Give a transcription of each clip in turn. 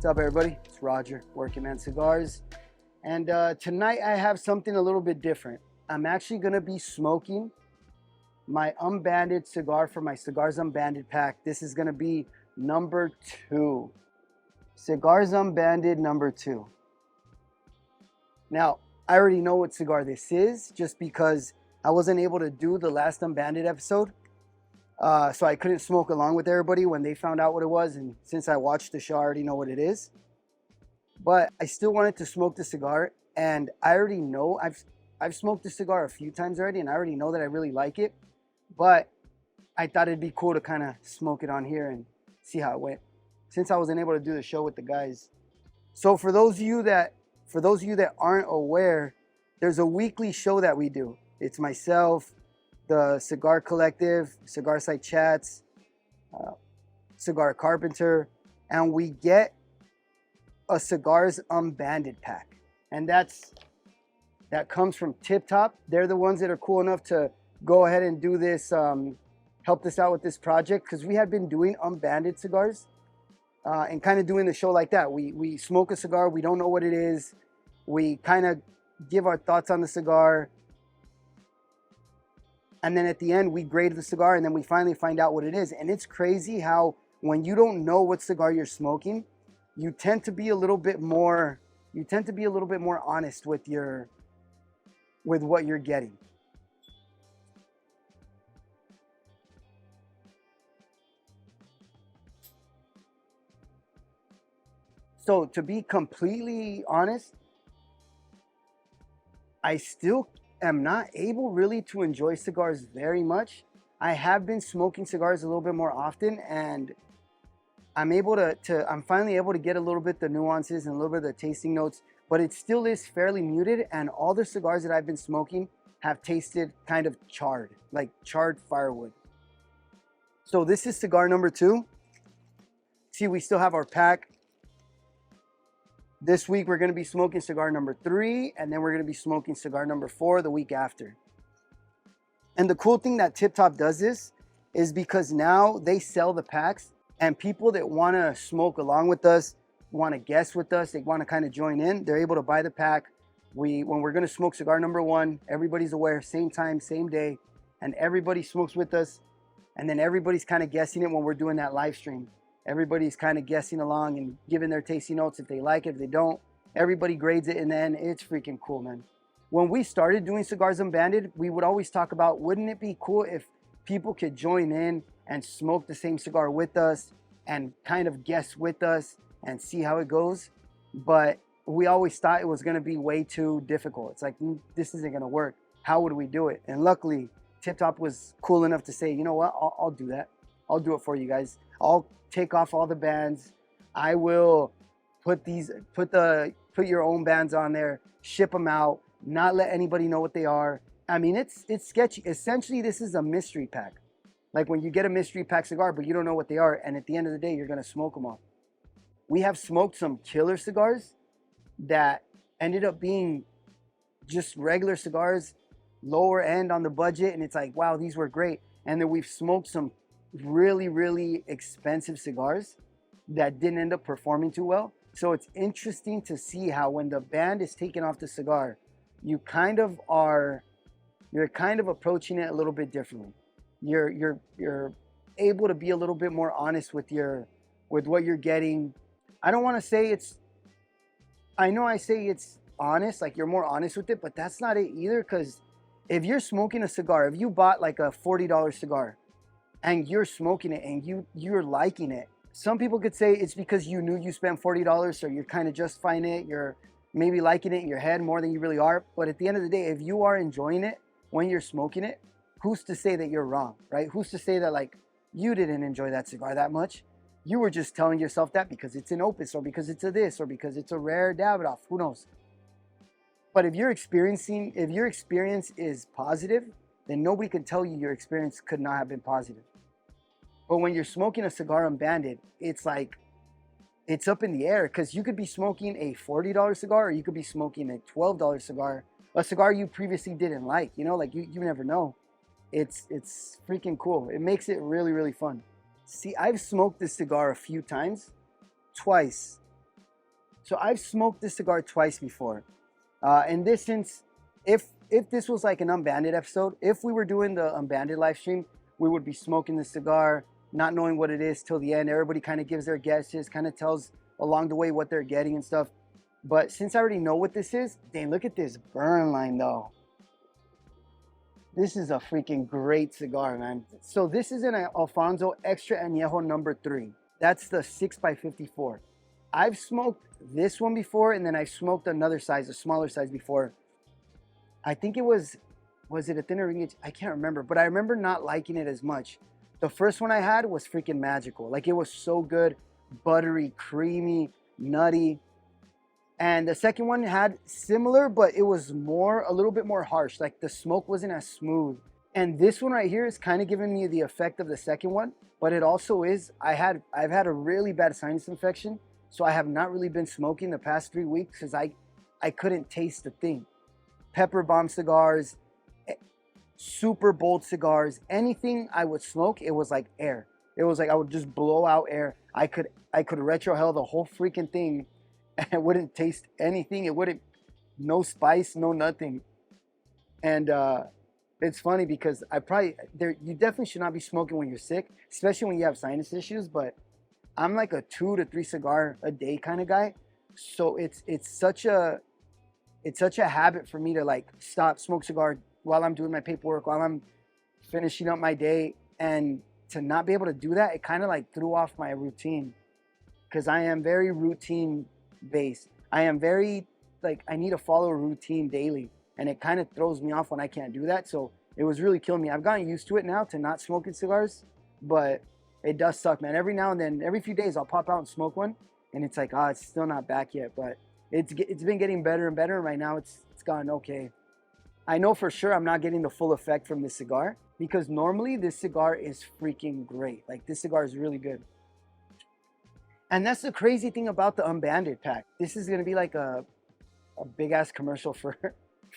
up, everybody? It's Roger, Working Man Cigars. And tonight I have something a little bit different. I'm actually going to be smoking my unbanded cigar for my Cigars Unbanded pack. This is going to be number 2. Cigars Unbanded number 2. Now, I already know what cigar this is just because I wasn't able to do the last Unbanded episode. So I couldn't smoke along with everybody when they found out what it was. And since I watched the show, I already know what it is. But I still wanted to smoke the cigar. And I already know, I've smoked the cigar a few times already. And I already know that I really like it. But I thought it'd be cool to kind of smoke it on here and see how it went, since I wasn't able to do the show with the guys. So for those of you that aren't aware, there's a weekly show that we do. It's myself, the Cigar Collective, Cigar Site Chats, Cigar Carpenter, and we get a Cigars Unbanded pack. And that comes from Tip Top. They're the ones that are cool enough to go ahead and do this, help us out with this project, because we had been doing unbanded cigars and kind of doing the show like that. We smoke a cigar, we don't know what it is, we kind of give our thoughts on the cigar, and then at the end we grade the cigar, and then we finally find out what it is. And it's crazy how when you don't know what cigar you're smoking, you tend to be a little bit more honest with what you're getting. So to be completely honest, I still am not able really to enjoy cigars very much. I have been smoking cigars a little bit more often, and I'm finally able to get a little bit the nuances and a little bit of the tasting notes, but it still is fairly muted. And all the cigars that I've been smoking have tasted kind of charred, like charred firewood. So this is cigar number 2. See, we still have our pack. This week, we're going to be smoking cigar number 3, and then we're going to be smoking cigar number 4 the week after. And the cool thing that Tip Top does this is because now they sell the packs, and people that want to smoke along with us, want to guest with us, they want to kind of join in, they're able to buy the pack. When we're going to smoke cigar number 1, everybody's aware, same time, same day, and everybody smokes with us, and then everybody's kind of guessing it when we're doing that live stream. Everybody's kind of guessing along and giving their tasty notes if they like it, if they don't. Everybody grades it, and then it's freaking cool, man. When we started doing Cigars Unbanded, we would always talk about, wouldn't it be cool if people could join in and smoke the same cigar with us and kind of guess with us and see how it goes? But we always thought it was going to be way too difficult. It's like, this isn't going to work. How would we do it? And luckily, Tip Top was cool enough to say, you know what, I'll do that. I'll do it for you guys. I'll take off all the bands. I will put your own bands on there, ship them out, not let anybody know what they are. I mean, it's sketchy. Essentially, this is a mystery pack. Like when you get a mystery pack cigar, but you don't know what they are, and at the end of the day, you're gonna smoke them all. We have smoked some killer cigars that ended up being just regular cigars, lower end on the budget, and it's like, wow, these were great. And then we've smoked some really, really expensive cigars that didn't end up performing too well. So it's interesting to see how when the band is taken off the cigar, you're kind of approaching it a little bit differently. You're able to be a little bit more honest with what you're getting. I don't want to say I say it's honest, like you're more honest with it, but that's not it either. Because if you're smoking a cigar, if you bought like a $40 cigar and you're smoking it and you're liking it, some people could say it's because you knew you spent $40, so you're kind of justifying it. You're maybe liking it in your head more than you really are. But at the end of the day, if you are enjoying it when you're smoking it, who's to say that you're wrong, right? Who's to say that like you didn't enjoy that cigar that much? You were just telling yourself that because it's an Opus or because it's a this or because it's a rare Davidoff, who knows? But if your experience is positive, then nobody can tell you your experience could not have been positive. But when you're smoking a cigar unbanded, it's like, it's up in the air, because you could be smoking a $40 cigar or you could be smoking a $12 cigar, a cigar you previously didn't like, you know, like you never know. It's freaking cool. It makes it really, really fun. See, I've smoked this cigar a few times. Twice So I've smoked this cigar twice before. In this sense, if this was like an Unbanded episode, if we were doing the Unbanded live stream, we would be smoking the cigar, not knowing what it is till the end. Everybody kind of gives their guesses, kind of tells along the way what they're getting and stuff. But since I already know what this is, dang, look at this burn line though. This is a freaking great cigar, man. So this is an Alfonso Extra Anejo number 3. That's the 6x54. I've smoked this one before, and then I smoked another size, a smaller size before. I think it was it a thinner ring? I can't remember, but I remember not liking it as much. The first one I had was freaking magical. Like, it was so good, buttery, creamy, nutty. And the second one had similar, but it was a little bit more harsh. Like, the smoke wasn't as smooth. And this one right here is kind of giving me the effect of the second one, but it also is, I've had a really bad sinus infection, so I have not really been smoking the past 3 weeks because I couldn't taste the thing. Pepper bomb cigars, super bold cigars, anything I would smoke, it was like air. It was like I would just blow out air. I could retrohale the whole freaking thing, and it wouldn't taste anything. It wouldn't, no spice, no nothing. And it's funny because you definitely should not be smoking when you're sick, especially when you have sinus issues. But I'm like a 2 to 3 cigar a day kind of guy, so it's such a habit for me to like stop, smoke cigar while I'm doing my paperwork, while I'm finishing up my day, and to not be able to do that, it kind of like threw off my routine, because I am very routine based. I am very like, I need to follow a routine daily, and it kind of throws me off when I can't do that. So it was really killing me. I've gotten used to it now, to not smoking cigars, but it does suck, man. Every now and then, every few days, I'll pop out and smoke one, and it's like, oh, it's still not back yet, but it's been getting better and better. Right now, it's gotten okay. I know for sure I'm not getting the full effect from this cigar, because normally this cigar is freaking great. Like, this cigar is really good. And that's the crazy thing about the Unbanded pack. This is gonna be like a big ass commercial for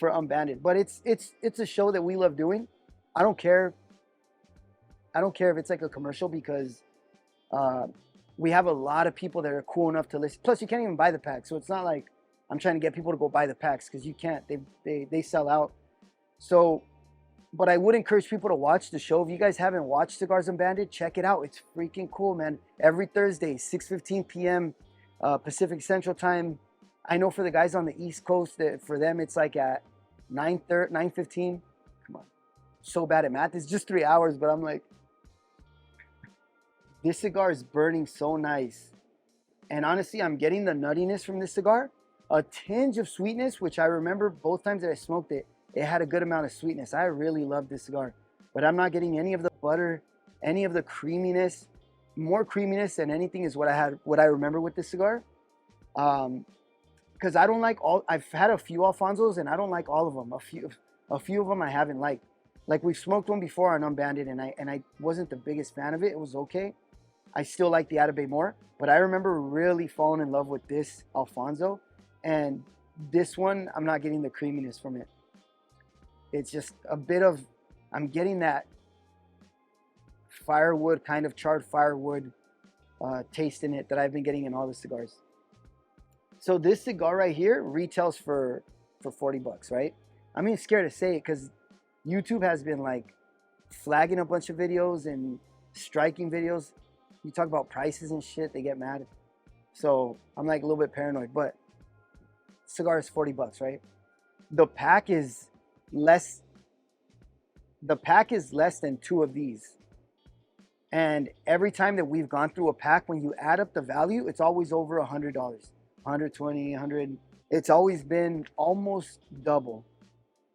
Unbanded, but it's a show that we love doing. I don't care if it's like a commercial, because we have a lot of people that are cool enough to listen. Plus, you can't even buy the pack, so it's not like I'm trying to get people to go buy the packs, because you can't. They sell out. So, but I would encourage people to watch the show. If you guys haven't watched Cigars Unbanded, check it out. It's freaking cool, man. Every Thursday, 6:15 p.m. Pacific Central Time. I know for the guys on the East Coast, that for them it's like at 9:15. Come on, so bad at math. It's just 3 hours, but I'm like, this cigar is burning so nice. And honestly, I'm getting the nuttiness from this cigar, a tinge of sweetness, which I remember both times that I smoked it, it had a good amount of sweetness. I really love this cigar, but I'm not getting any of the butter, any of the creaminess. More creaminess than anything is what I remember with this cigar. Because I don't like I've had a few Alfonsos, and I don't like all of them. A few of them I haven't liked. Like, we've smoked one before on Unbanded, and I wasn't the biggest fan of it. It was okay. I still like the Atabey more, but I remember really falling in love with this Alfonso, and this one, I'm not getting the creaminess from it. It's just a bit of, I'm getting that firewood, kind of charred firewood taste in it that I've been getting in all the cigars. So this cigar right here retails for 40 bucks, right? I'm even scared to say it, because YouTube has been like flagging a bunch of videos and striking videos. You talk about prices and shit, they get mad. So I'm like a little bit paranoid, but cigar is 40 bucks, right? The pack is less than 2 of these. And every time that we've gone through a pack, when you add up the value, it's always over $100, 120, 100. It's always been almost double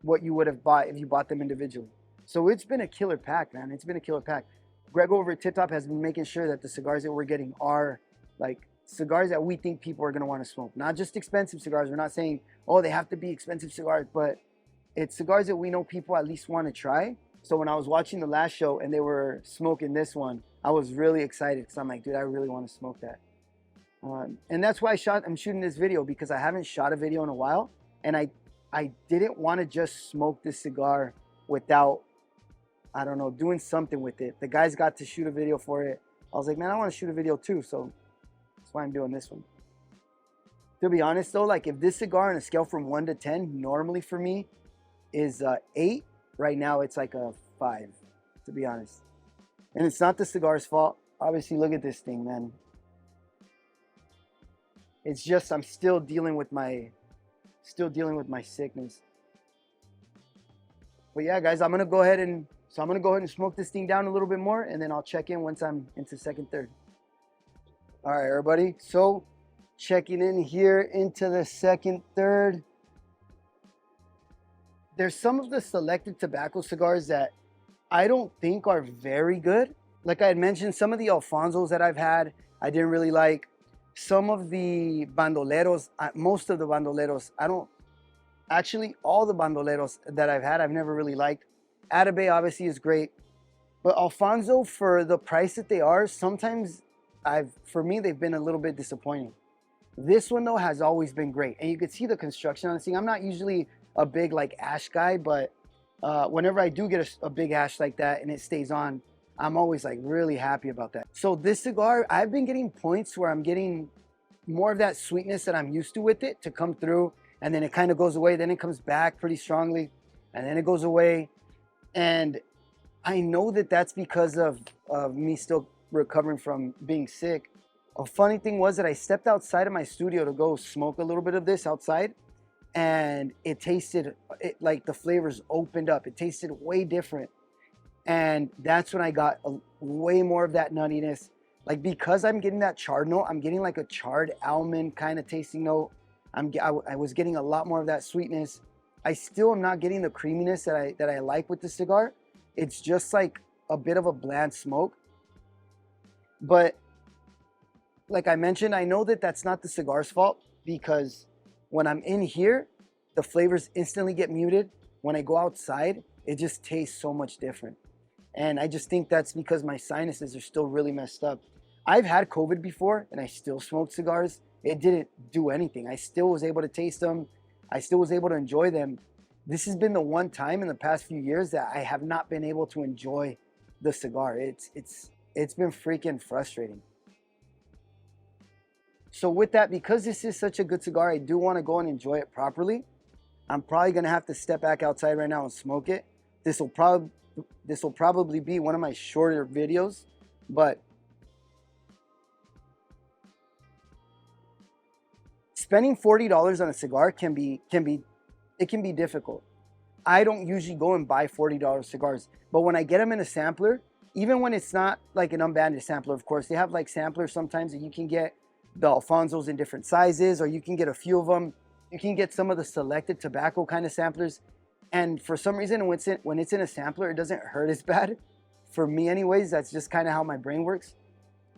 what you would have bought if you bought them individually. So it's been a killer pack, man. It's been a killer pack. Greg over at Tip Top has been making sure that the cigars that we're getting are like cigars that we think people are going to want to smoke. Not just expensive cigars. We're not saying, oh, they have to be expensive cigars, but it's cigars that we know people at least want to try. So when I was watching the last show and they were smoking this one, I was really excited, because I'm like, dude, I really want to smoke that. And that's why I'm shooting this video, because I haven't shot a video in a while, and I didn't want to just smoke this cigar without, I don't know, doing something with it. The guys got to shoot a video for it. I was like, man, I want to shoot a video too, so that's why I'm doing this one. To be honest though, like if this cigar on a scale from 1 to 10, normally for me is 8. Right now it's like a 5, to be honest. And it's not the cigar's fault. Obviously, look at this thing, man. It's just I'm still dealing with my sickness. But yeah, guys, I'm gonna go ahead and smoke this thing down a little bit more, and then I'll check in once I'm into second third. All right, everybody. So checking in here into the second third. There's some of the selected tobacco cigars that I don't think are very good. Like I had mentioned, some of the Alfonsos that I've had, I didn't really like. Some of the bandoleros, most of the bandoleros, all the bandoleros that I've had, I've never really liked. Atabey obviously is great. But Alfonso, for the price that they are, sometimes for me, they've been a little bit disappointing. This one though has always been great. And you can see the construction on this thing. I'm not usually a big like ash guy, but whenever I do get a big ash like that and it stays on, I'm always like really happy about that. So this cigar, I've been getting points where I'm getting more of that sweetness that I'm used to with it to come through, and then it kind of goes away, then it comes back pretty strongly, and then it goes away. And I know that that's because of me still recovering from being sick. A funny thing was that I stepped outside of my studio to go smoke a little bit of this outside, and it tasted like the flavors opened up. It tasted way different. And that's when I got way more of that nuttiness. Like, because I'm getting that charred note, I'm getting like a charred almond kind of tasting note. I was getting a lot more of that sweetness. I still am not getting the creaminess that I like with the cigar. It's just like a bit of a bland smoke. But like I mentioned, I know that that's not the cigar's fault, because when I'm in here, the flavors instantly get muted. When I go outside, it just tastes so much different. And I just think that's because my sinuses are still really messed up. I've had COVID before and I still smoked cigars. It didn't do anything. I still was able to taste them. I still was able to enjoy them. This has been the one time in the past few years that I have not been able to enjoy the cigar. It's been freaking frustrating. So with that, because this is such a good cigar, I do want to go and enjoy it properly. I'm probably going to have to step back outside right now and smoke it. This will probably be one of my shorter videos, but spending $40 on a cigar can be difficult. I don't usually go and buy $40 cigars, but when I get them in a sampler, even when it's not like an unbanded sampler, of course, they have like samplers sometimes that you can get the Alfonsos in different sizes, or you can get a few of them. You can get some of the selected tobacco kind of samplers. And for some reason, when it's in a sampler, it doesn't hurt as bad. For me anyways, that's just kind of how my brain works.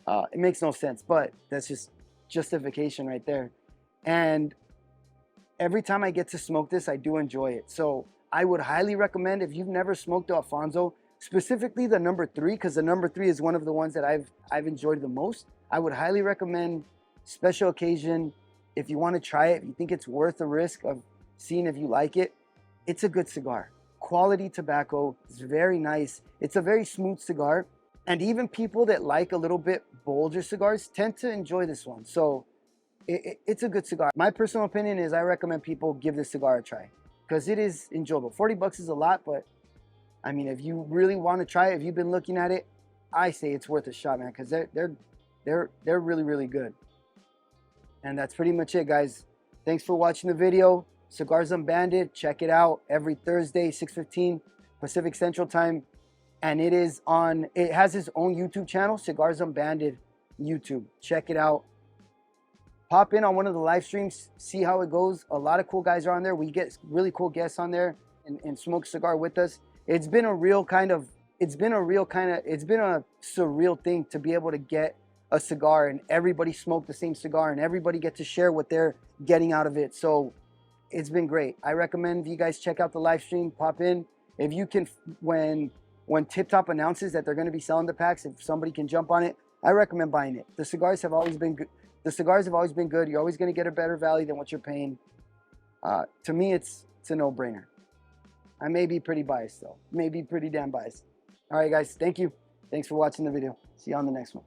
It makes no sense, but that's just justification right there. And every time I get to smoke this, I do enjoy it. So I would highly recommend, if you've never smoked the Alfonso, specifically the number 3, because the number 3 is one of the ones that I've enjoyed the most. I would highly recommend, special occasion, if you want to try it, if you think it's worth the risk of seeing if you like it. It's a good cigar. Quality tobacco. It's very nice. It's a very smooth cigar. And even people that like a little bit bolder cigars tend to enjoy this one. So it's a good cigar. My personal opinion is I recommend people give this cigar a try, because it is enjoyable. 40 bucks is a lot, but I mean, if you really want to try it, if you've been looking at it, I say it's worth a shot, man, because they're really, really good. And that's pretty much it, guys. Thanks for watching the video. Cigars Unbanded, check it out every Thursday, 6:15 Pacific Central Time. And it has its own YouTube channel, Cigars Unbanded YouTube. Check it out. Pop in on one of the live streams, see how it goes. A lot of cool guys are on there. We get really cool guests on there and smoke a cigar with us. It's been a surreal thing to be able to get a cigar and everybody smoke the same cigar and everybody get to share what they're getting out of it. So it's been great. I recommend you guys check out the live stream, pop in. If you can, when Tip Top announces that they're going to be selling the packs, if somebody can jump on it, I recommend buying it. The cigars have always been good. You're always going to get a better value than what you're paying. To me, it's a no-brainer. I may be pretty biased though. Maybe pretty damn biased. All right, guys. Thank you. Thanks for watching the video. See you on the next one.